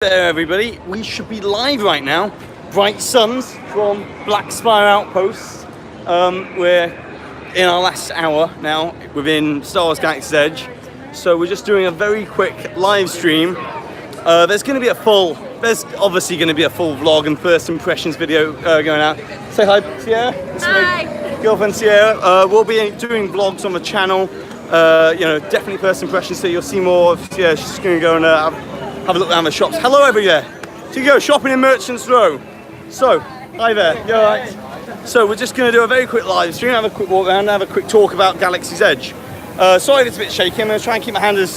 There everybody, we should be live right now. Bright suns from Black Spire Outpost. We're in our last hour now within Star Wars Galaxy's Edge. So we're just doing a very quick live stream. There's obviously going to be a full vlog and first impressions video going out. Say hi, Sierra. Hi. My girlfriend Sierra. We'll be doing vlogs on the channel. Definitely first impressions, so you'll see more of Sierra. She's going to go and have a look around the shops. Hello over there. So you go shopping in Merchants Row. So, hi there. You alright? So we're just going to do a very quick live stream, have a quick walk around, have a quick talk about Galaxy's Edge. Sorry if it's a bit shaky. I'm going to try and keep my hand as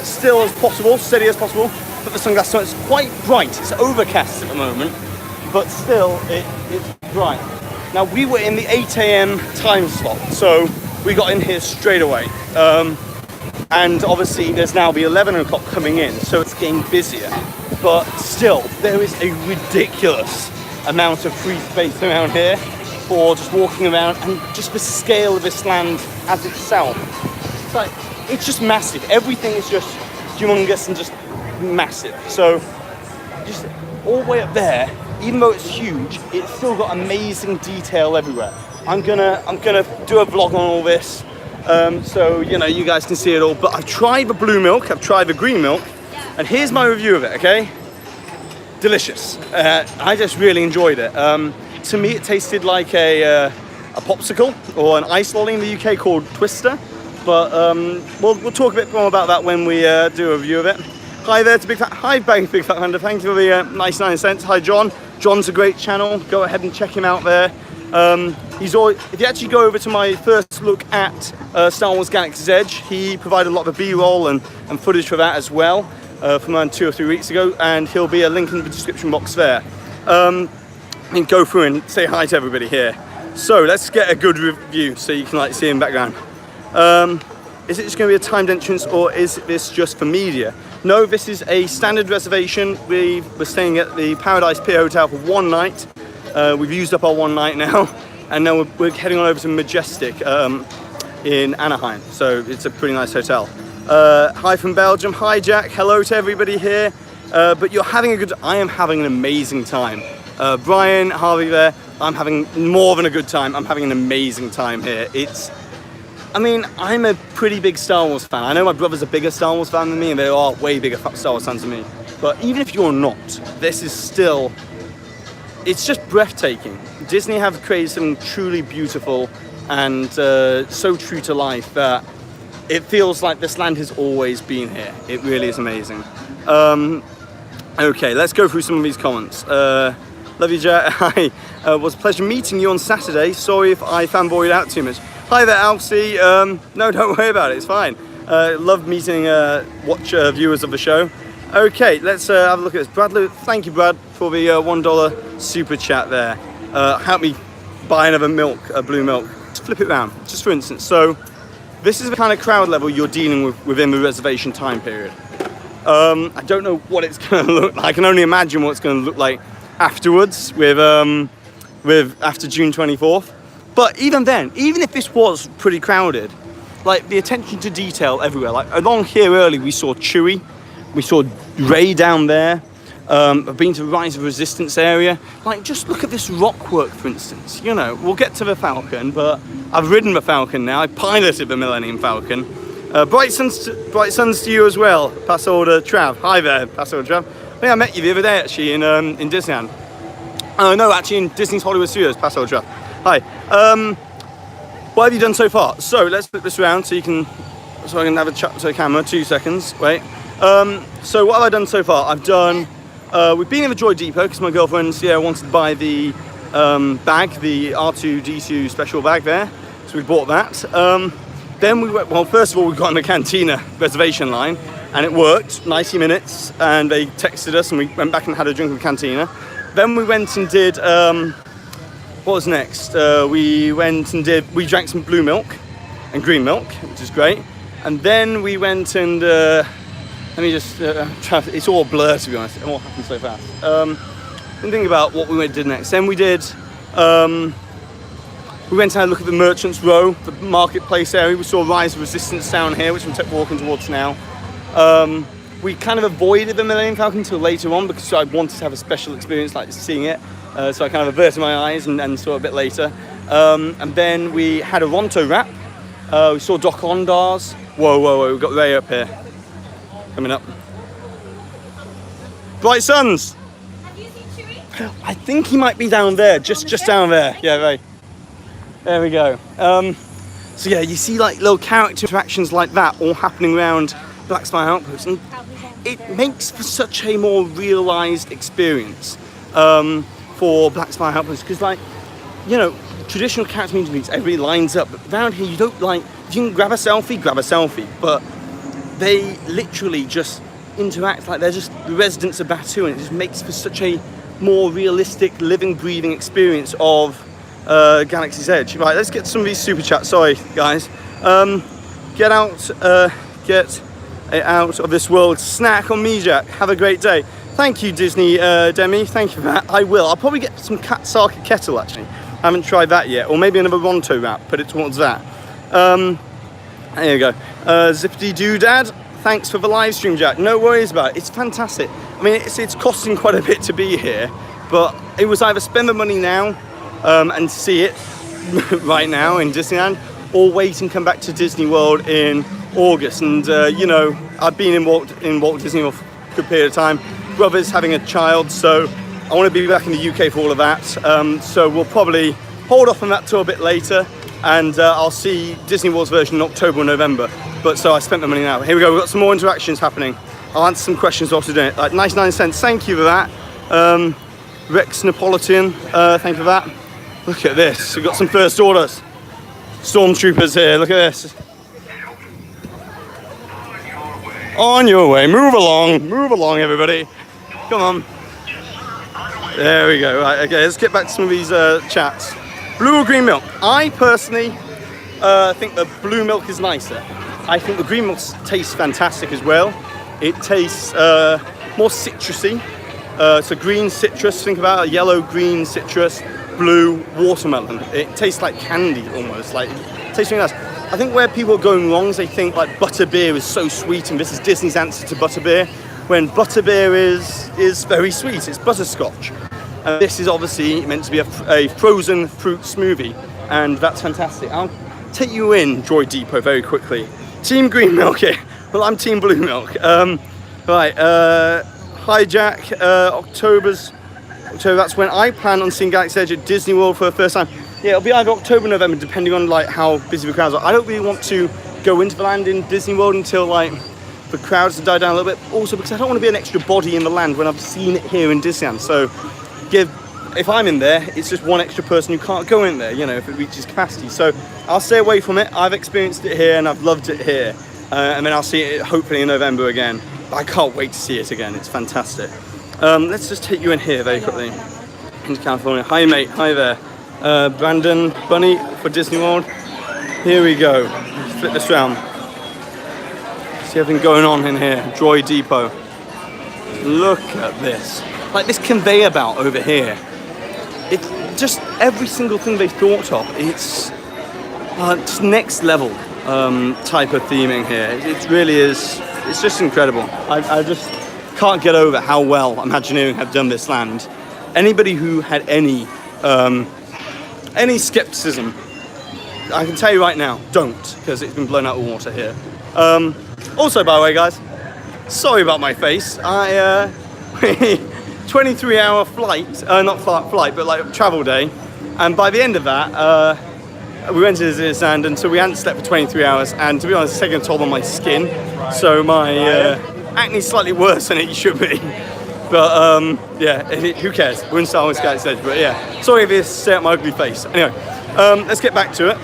still as possible, steady as possible. Put the sunglasses on. It's quite bright. It's overcast at the moment, but still it's bright. Now we were in the 8 AM time slot, so we got in here straight away. And obviously there's now the 11 o'clock coming in, so it's getting busier. But still, there is a ridiculous amount of free space around here for just walking around, and just the scale of this land as itself. It's just massive. Everything is just humongous and just massive. So just all the way up there, even though it's huge, it's still got amazing detail everywhere. I'm gonna do a vlog on all this. So, you guys can see it all, but I've tried the blue milk, I've tried the green milk, and here's my review of it, okay? Delicious. I just really enjoyed it. To me, it tasted like a popsicle or an ice lolly in the UK called Twister, but we'll talk a bit more about that when we do a review of it. Hi there to Big Fat, hi Big Fat Panda, thank you for the 99 cents. Hi John. John's a great channel, go ahead and check him out there. If you actually go over to my first look at Star Wars Galaxy's Edge, he provided a lot of B-roll and footage for that as well from around 2 or 3 weeks ago, and he'll be a link in the description box there. And go through and say hi to everybody here. So let's get a good review so you can see in the background. Is it just going to be a timed entrance, or is this just for media? No, this is a standard reservation. We're staying at the Paradise Pier Hotel for one night. We've used up our one night now, and now we're heading on over to Majestic in Anaheim. So it's a pretty nice hotel. Hi from Belgium. Hi Jack. Hello to everybody here. But I am having an amazing time. Brian, Harvey there. I'm having more than a good time. I'm having an amazing time here. I'm a pretty big Star Wars fan. I know my brother's a bigger Star Wars fan than me, and they are way bigger Star Wars fans than me. But even if you're not, this is still... It's just breathtaking. Disney have created something truly beautiful and so true to life that it feels like this land has always been here. It really is amazing. Okay, let's go through some of these comments. Love you, Jack. Hi. Was a pleasure meeting you on Saturday. Sorry if I fanboyed out too much. Hi there, Alcy. No, don't worry about it. It's fine. Love meeting viewers of the show. Okay, let's have a look at this. Brad, thank you, Brad, for the $1 super chat there. Help me buy another milk, blue milk. Just flip it around, just for instance. So, this is the kind of crowd level you're dealing with within the reservation time period. I don't know what it's going to look like. I can only imagine what it's going to look like afterwards, after June 24th. But even then, even if this was pretty crowded, the attention to detail everywhere. Along here early, we saw Chewie. We saw Rey down there. I've been to the Rise of Resistance area. Just look at this rock work, for instance. We'll get to the Falcon, but I've ridden the Falcon now. I piloted the Millennium Falcon. Bright suns to you as well, Passolda Trav. Hi there, Passolda Trav. I think I met you the other day, actually, in Disneyland. No, actually, in Disney's Hollywood Studios, Passolda Trav. Hi. What have you done so far? So let's flip this around so I can have a chat to the camera. 2 seconds. Wait. So what have I done so far? We've been in the Droid Depot because my girlfriend wanted to buy the bag, the R2-D2 special bag there. So we bought that. Then we went, first of all, we got on the Cantina reservation line, and it worked, 90 minutes, and they texted us and we went back and had a drink in the Cantina. Then we went and did, what was next? We drank some blue milk and green milk, which is great. And then we went and, it's all blurred to be honest, it all happened so fast. Didn't think about what we did next. Then we went and had a look at the Merchants Row, the marketplace area. We saw Rise of Resistance down here, which we kept walking towards now. We kind of avoided the Millennium Falcon until later on because I wanted to have a special experience like seeing it. So I kind of averted my eyes and saw it a bit later. And then we had a Ronto wrap. We saw Doc Ondars. Whoa, we've got Ray up here. Coming up. Bright Suns! Have you seen Chewie? I think he might be down there, just down there. Yeah, Ray. There we go. So yeah, you see like little character interactions like that all happening around Black Spire Outpost, and it makes for such a more realised experience for Black Spire Outpost, because like, you know, traditional character meetings, everybody lines up, but around here you don't like, if you can grab a selfie, but they literally just interact like they're just the residents of Batuu, and it just makes for such a more realistic, living, breathing experience of Galaxy's Edge. Right, let's get some of these super chats. Sorry, guys. Get out of this world. Snack on me, Jack. Have a great day. Thank you, Disney Demi. Thank you for that. I will. I'll probably get some Katsaka kettle, actually. I haven't tried that yet. Or maybe another Ronto wrap. Put it towards that. There you go. Zippity Doodad. Thanks for the live stream, Jack. No worries about it. It's fantastic. I mean, it's costing quite a bit to be here. But it was either spend the money now and see it right now in Disneyland, or wait and come back to Disney World in August. And you know, I've been in Walt Disney World for a good period of time. Brother's having a child, so I want to be back in the UK for all of that. So we'll probably hold off on that till a bit later, and I'll see Disney World's version in October or November. But so I spent the money now. Here we go. We've got some more interactions happening. I'll answer some questions after doing it. Like 99 cents. Thank you for that. Rex Napolitan. Thank you for that. Look at this. We've got some first orders. Stormtroopers here. Look at this. On your way. Move along, everybody. Come on. There we go. Right, okay, let's get back to some of these chats. Blue or green milk? I personally think the blue milk is nicer. I think the green milk tastes fantastic as well. It tastes more citrusy. So green citrus, think about a yellow, green citrus, blue watermelon. It tastes like candy almost, like it tastes really nice. I think where people are going wrong is they think like butterbeer is so sweet and this is Disney's answer to butterbeer, when butterbeer is very sweet, it's butterscotch. And this is obviously meant to be a frozen fruit smoothie, and that's fantastic. I'll take you in, Droid Depot, very quickly. Team green milk here. Well, I'm team blue milk. Right, hi Jack, October, that's when I plan on seeing Galaxy's Edge at Disney World for the first time. Yeah, it'll be either October or November, depending on like how busy the crowds are. I don't really want to go into the land in Disney World until like the crowds have died down a little bit. Also because I don't want to be an extra body in the land when I've seen it here in Disneyland. So if I'm in there, it's just one extra person who can't go in there, you know, if it reaches capacity. So I'll stay away from it. I've experienced it here and I've loved it here. And then I'll see it hopefully in November again. I can't wait to see it again. It's fantastic. Let's just take you in here very quickly into California. Hi mate, hi there. Brandon Bunny for Disney World. Here we go. Let's flip this round. See everything going on in here. Droid Depot. Look at this. Like this conveyor belt over here. It's just every single thing they've thought of. It's just next level type of theming here. It really is. It's just incredible. I just can't get over how well Imagineering have done this land. Anybody who had any skepticism, I can tell you right now, don't, because it's been blown out of water here. Also, by the way, guys, sorry about my face. 23-hour flight, not flight, but like travel day, and by the end of that, we went to Disneyland, and so we hadn't slept for 23 hours, and to be honest, it's taken a toll on my skin, so my acne's slightly worse than it should be. But yeah, who cares? We're in Star Wars Galaxy's Edge, but yeah. Sorry if you stare at my ugly face. Anyway, let's get back to it.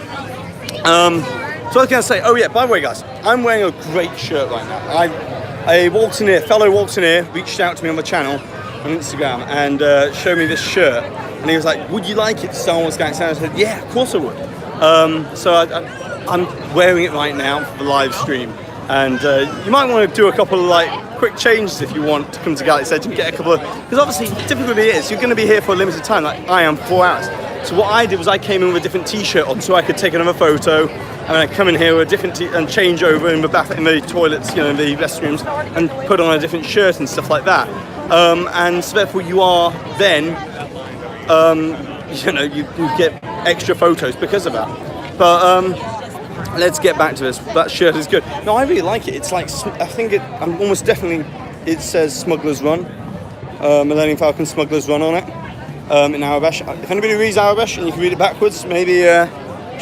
So I was going to say, oh yeah, by the way guys, I'm wearing a great shirt right now. A fellow Waltoneer reached out to me on the channel on Instagram and showed me this shirt. And he was like, would you like it, Star Wars Galaxy's Edge? I said, yeah, of course I would. So I'm wearing it right now for the live stream. And you might want to do a couple of like quick changes if you want to come to Galaxy's Edge and get a couple of, because obviously the difficulty is you're going to be here for a limited time, like I am, 4 hours. So what I did was I came in with a different t-shirt on so I could take another photo, and I come in here with a different and change over in the toilets, in the restrooms, and put on a different shirt and stuff like that. And so therefore you are then, you get extra photos because of that. But let's get back to this. That shirt is good. No, I really like it. It's like, I think I'm almost definitely, it says Smuggler's Run, Millennium Falcon Smuggler's Run on it. In Arabic. If anybody reads Arabic and you can read it backwards, maybe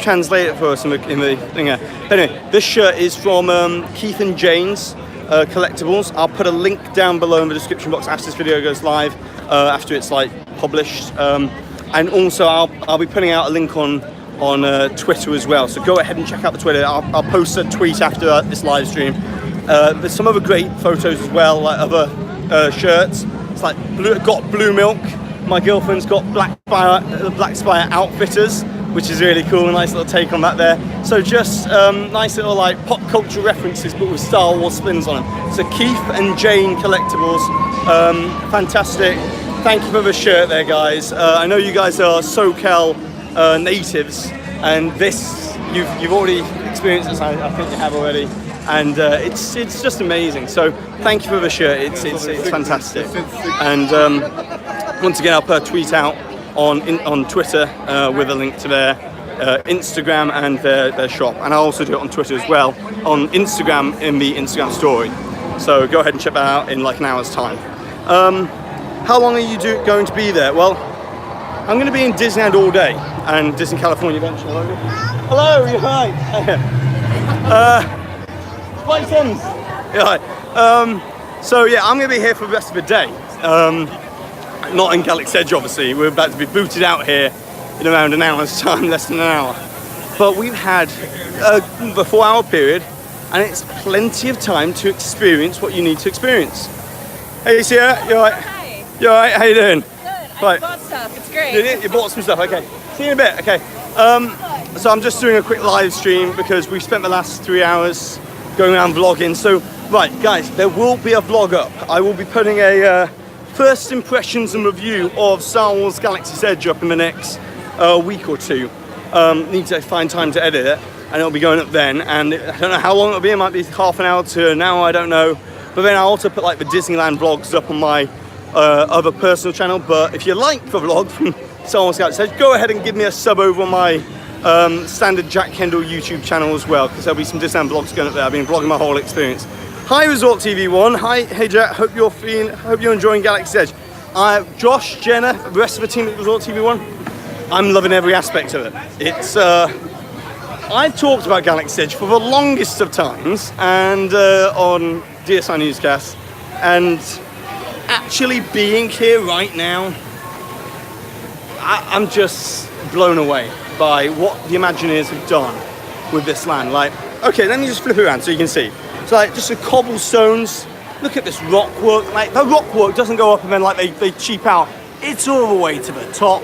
translate it for us in the thing. But anyway, this shirt is from Keith and Jane's Collectibles. I'll put a link down below in the description box after this video goes live, after it's like published. And also I'll be putting out a link on Twitter as well. So go ahead and check out the Twitter. I'll post a tweet after this live stream. There's some other great photos as well, like other shirts. It's like got blue milk. My girlfriend's got Black Spire Outfitters, which is really cool. A nice little take on that there. So just nice little like pop culture references, but with Star Wars spins on them. So Keith and Jane Collectibles, fantastic. Thank you for the shirt there, guys. I know you guys are SoCal natives, and this you've already experienced this. I think you have already, and it's just amazing. So thank you for the shirt. It's fantastic. And once again, I'll put a tweet out on Twitter with a link to their Instagram and their shop, and I'll also do it on Twitter as well, on Instagram in the Instagram story. So go ahead and check that out in like an hour's time. How long are you going to be there? Well, I'm going to be in Disneyland all day, and Disney California eventually. Hello, you're hi. Spike Sims. Yeah, hi. So yeah, I'm going to be here for the rest of the day. Not in Galaxy's Edge, obviously. We're about to be booted out here in around an hour's time, less than an hour. But we've had a 4-hour period, and it's plenty of time to experience what you need to experience. Hey, Sierra, you alright? Hi. You alright? How you doing? Good. Right. I bought stuff. It's great. Did you? You bought some stuff, okay. See you in a bit, okay. So I'm just doing a quick live stream because we spent the last 3 hours going around vlogging. So, right, guys, there will be a vlog up. I will be putting a first impressions and review of Star Wars Galaxy's Edge up in the next week or two. Need to find time to edit it, and it'll be going up then. And I don't know how long it'll be. It might be half an hour to an hour, I don't know. But then I'll also put like the Disneyland vlogs up on my other personal channel. But if you like the vlog from Star Wars Galaxy's Edge, go ahead and give me a sub over on my standard Jack Kendall YouTube channel as well, because there'll be some Disneyland vlogs going up there. I've been vlogging my whole experience. Hi Resort TV 1. Hi, hey Jack. Hope you're enjoying Galaxy's Edge. Josh, Jenna, the rest of the team at Resort TV 1. I'm loving every aspect of it. It's I've talked about Galaxy's Edge for the longest of times, and on DSNY Newscast, and actually being here right now, I'm just blown away by what the Imagineers have done with this land. Like, okay, let me just flip it around so you can see. So like just the cobblestones, look at this rock work. Like the rock work doesn't go up and then like they cheap out. It's all the way to the top.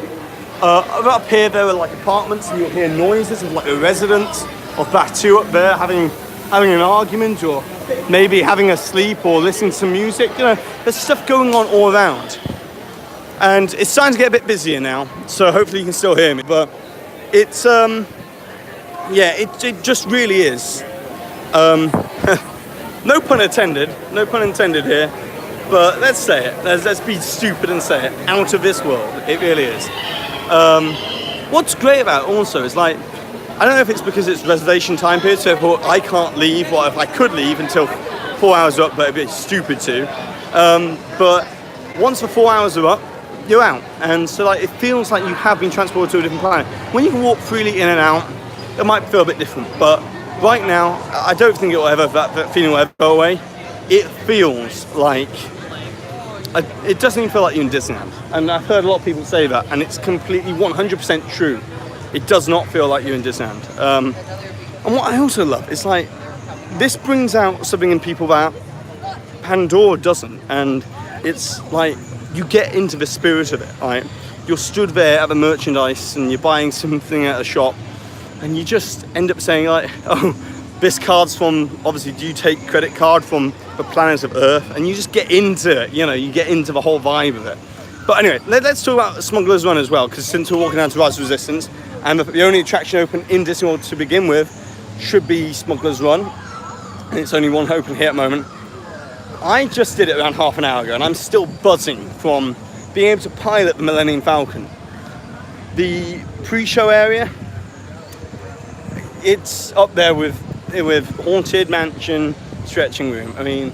Up here there are like apartments, and you'll hear noises of like the residents of Batu up there having an argument, or maybe having a sleep or listening to some music. You know, there's stuff going on all around. And it's starting to get a bit busier now, so hopefully you can still hear me. But it's yeah, it just really is. No pun intended here, but let's say it. Let's be stupid and say it. Out of this world, it really is. What's great about it also is like, I don't know if it's because it's reservation time period, so I can't leave. Well, if I could leave until 4 hours are up, but it'd be stupid to. But once the 4 hours are up, you're out, and so like it feels like you have been transported to a different planet. When you can walk freely in and out, it might feel a bit different, but right now, I don't think it will ever, that feeling will ever go away. It feels like, it doesn't even feel like you're in Disneyland. And I've heard a lot of people say that, and it's completely 100% true. It does not feel like you're in Disneyland. And what I also love is like, this brings out something in people that Pandora doesn't. And it's like, you get into the spirit of it, right? You're stood there at the merchandise and you're buying something at a shop, and you just end up saying like, oh, this card's from, obviously, do you take credit card from the planet of Earth? And you just get into it, you know, you get into the whole vibe of it. But anyway, let's talk about Smuggler's Run as well, because since we're walking down to Rise of Resistance, and the only attraction open in Disney World to begin with should be Smuggler's Run, and it's only one open here at the moment. I just did it around half an hour ago, and I'm still buzzing from being able to pilot the Millennium Falcon. The pre-show area, it's up there with Haunted Mansion, Stretching Room. I mean,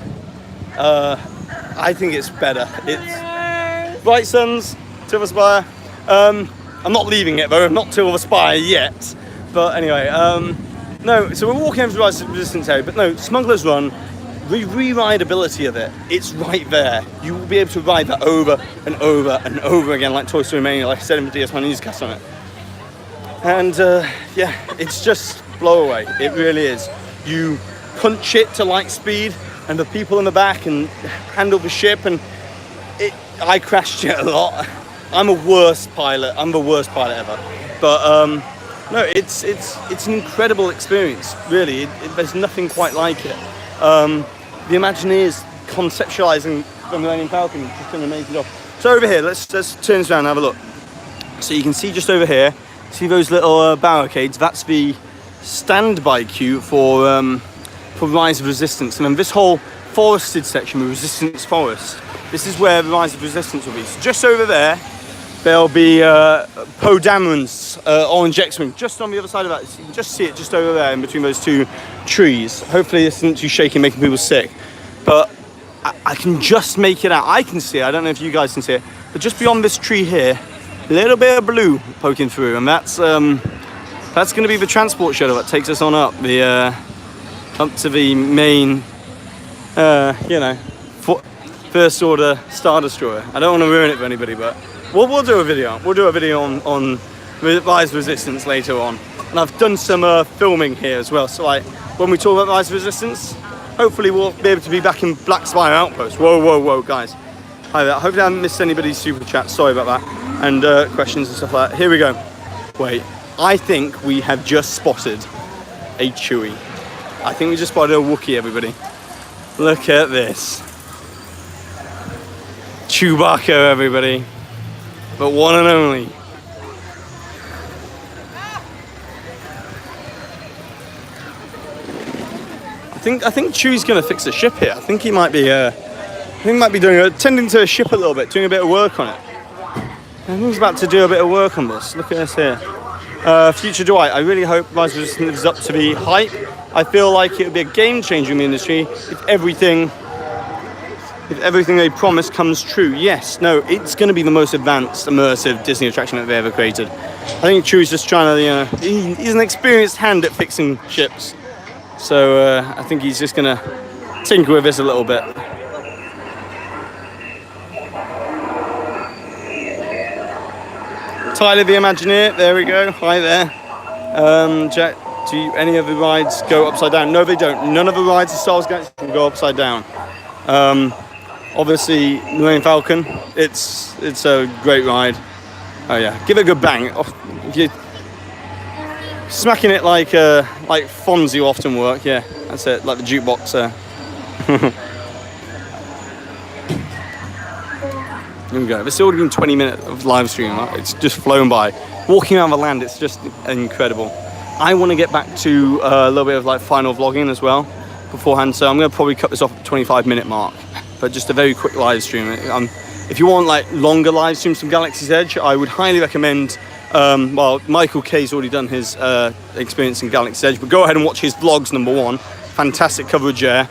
I think it's better. It's Bright Suns, Silver Spire. I'm not leaving it though, not Silver Spire yet. But anyway, no, so we're walking over to the Rise of Resistance area, but no, Smuggler's Run, the re-rideability of it, it's right there. You will be able to ride that over and over and over again, like Toy Story Mania, like I said in the DSNY Newscast on it. And yeah, it's just blow away. It really is. You punch it to light speed, and the people in the back and handle the ship, and I crashed it a lot. I'm a worst pilot. I'm the worst pilot ever. But no, it's an incredible experience. Really, there's nothing quite like it. The Imagineers conceptualizing the Millennium Falcon is just going to make it off. So over here, let's turn this around and have a look. So you can see just over here, see those little barricades? That's the standby queue for Rise of Resistance. And then this whole forested section, the Resistance Forest, this is where the Rise of Resistance will be. So just over there, there'll be Poe Dameron's Orange X-Wing, just on the other side of that. So you can just see it just over there in between those two trees. Hopefully this isn't too shaky, making people sick. But I can just make it out. I can see it. I don't know if you guys can see it. But just beyond this tree here, a little bit of blue poking through, and that's going to be the transport shuttle that takes us on up to the main, you know, First Order Star Destroyer. I don't want to ruin it for anybody, but we'll do a video. We'll do a video on Rise of Resistance later on. And I've done some filming here as well. So like when we talk about Rise of Resistance, hopefully we'll be able to be back in Black Spire Outpost. Whoa, guys. Hi there. I hope I haven't missed anybody's super chat. Sorry about that. And questions and stuff like that. Here we go. Wait, I think we have just spotted a Chewie. I think we just spotted a Wookiee, everybody. Look at this. Chewbacca, everybody. But one and only. I think Chewie's gonna fix the ship here. I think he might be tending to a ship a little bit, doing a bit of work on it. And he's about to do a bit of work on this. Look at this here. Future Dwight, I really hope Rise of Resistance lives up to the hype. I feel like it would be a game changer in the industry if everything they promise comes true. Yes, no, it's going to be the most advanced, immersive Disney attraction that they ever created. I think Chewie's just trying to, he's an experienced hand at fixing ships. So I think he's just going to tinker with this a little bit. Tyler the Imagineer, there we go, hi there. Jack, do any of the rides go upside down? No, they don't. None of the rides in Star Wars Galaxy can go upside down. Obviously, Millennium Falcon, it's a great ride. Oh yeah, give it a good bang. If you're smacking it like Fonzie will often work, yeah, that's it, like the jukebox there. Here we go. This has already been 20 minutes of live stream. It's just flown by. Walking around the land, it's just incredible. I want to get back to a little bit of like final vlogging as well beforehand, so I'm going to probably cut this off at the 25-minute mark. But just a very quick live stream. If you want like longer live streams from Galaxy's Edge, I would highly recommend. Well, Michael K's already done his experience in Galaxy's Edge, but go ahead and watch his vlogs. #1, fantastic coverage there.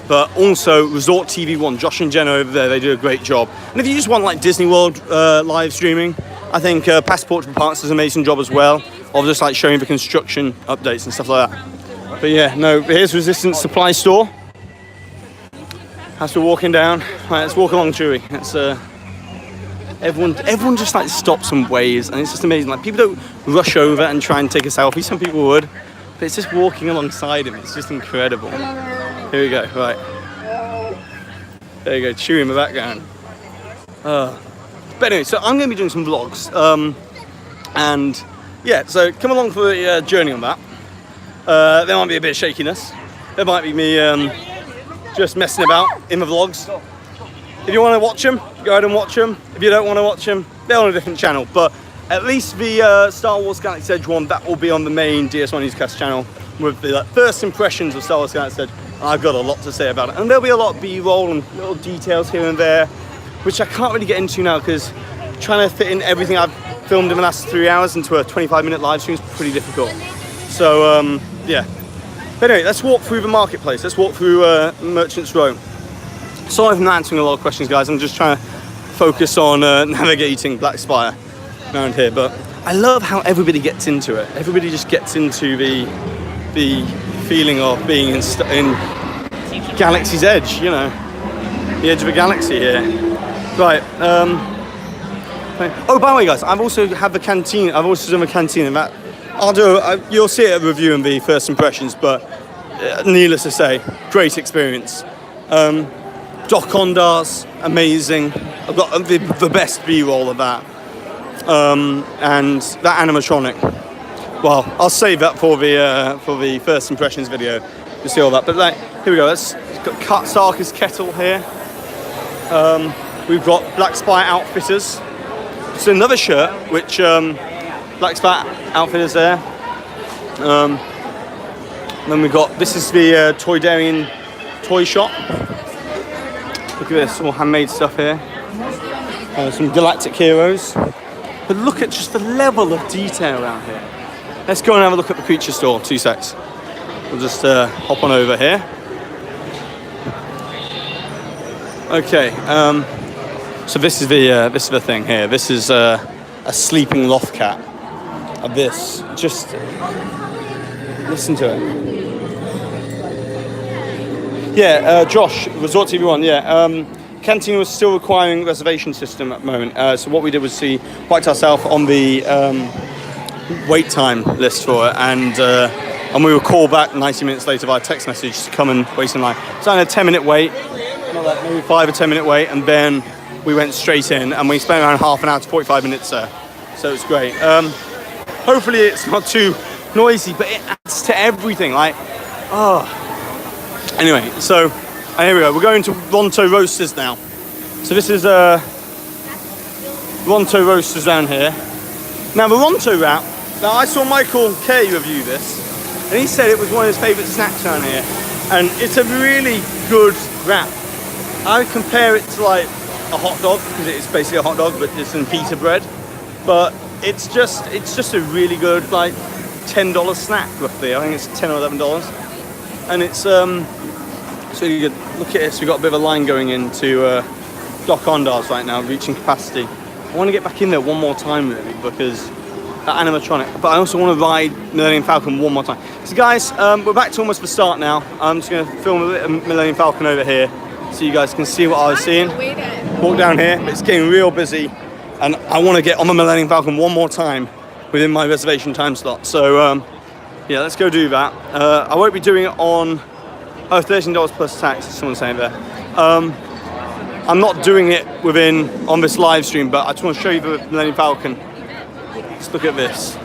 But also Resort TV 1, Josh and Jenna over there, they do a great job. And if you just want like Disney World live streaming, I think Passport to the Parks does an amazing job as well, of just like showing the construction updates and stuff like that. But yeah, no, here's Resistance Supply Store. As we're walking down, right, let's walk along Chewie. It's everyone just like stops and waves, and it's just amazing. Like people don't rush over and try and take a selfie. Some people would, but it's just walking alongside him. It's just incredible. Here we go. Right, there you go. Chewie in the background. But anyway, so I'm going to be doing some vlogs, and yeah, so come along for the journey on that. There might be a bit of shakiness. There might be me just messing about in the vlogs. if you want to watch them, go ahead and watch them. If you don't want to watch them, they're on a different channel. But at least the Star Wars Galaxy's Edge one, that will be on the main DSNY Newscast channel with the first impressions of Star Wars Galaxy's Edge. And I've got a lot to say about it. And there'll be a lot of B-roll and little details here and there, which I can't really get into now because trying to fit in everything I've filmed in the last 3 hours into a 25-minute live stream is pretty difficult. So, yeah. But anyway, let's walk through the marketplace. Let's walk through Merchants Row. Sorry if I'm not answering a lot of questions, guys. I'm just trying to focus on navigating Black Spire around here. But I love how everybody gets into it. Everybody just gets into the feeling of being in Galaxy's Edge, you know, the edge of a galaxy here. Right. Oh, by the way, guys, I've also had the canteen. I've also done the canteen, and that you'll see it reviewing the first impressions. But needless to say, great experience. Doc Ondar's amazing. I've got the best B-roll of that, and that animatronic. Well, I'll save that for the first impressions video to see all that. But like, here we go. We've got Sarkis Kettle here. We've got Black Spire Outfitters. It's another shirt, which Black Spire Outfitters there. Then we've got, this is the Toydarian toy shop. Look at this, all handmade stuff here. Some Galactic Heroes. But look at just the level of detail around here. Let's go and have a look at the creature store, 2 secs. We'll just hop on over here. Okay, so this is the thing here. This is a sleeping loft cat. Of this, just listen to it. Yeah, Josh, Resort TV One. Yeah, Canteen was still requiring reservation system at the moment. So what we did was whacked ourselves on the wait time list for it, and we were called back 90 minutes later via text message to come and wait in line. So I had a 10-minute wait, not that, maybe 5 or 10-minute wait, and then we went straight in, and we spent around half an hour to 45 minutes there. So it's great. Hopefully it's not too noisy, but it adds to everything. Like, oh. Anyway, so here we go. We're going to Ronto Roasters now. So this is Ronto Roasters down here. Now the Ronto wrap. Now I saw Michael K review this, and he said it was one of his favourite snacks down here, and it's a really good wrap. I would compare it to like a hot dog, because it's basically a hot dog, but it's in pita bread. But it's just a really good like $10 snack roughly. I think it's $10 or $11, and it's really good. Look at this. We've got a bit of a line going into Doc Ondar's right now, reaching capacity. I want to get back in there one more time really, because that animatronic. But I also want to ride Millennium Falcon one more time. So guys, we're back to almost the start now. I'm just going to film a bit of Millennium Falcon over here, so you guys can see what I was seeing. Walk down here. It's getting real busy. And I want to get on the Millennium Falcon one more time within my reservation time slot. So, yeah, let's go do that. I won't be doing it on $13 plus tax, as someone's saying there. I'm not doing it on this live stream, but I just want to show you the Millennium Falcon. Let's look at this.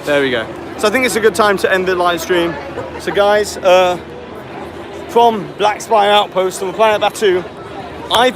There we go. So I think it's a good time to end the live stream. So guys, from Black Spire Outpost on the planet Batuu, I've been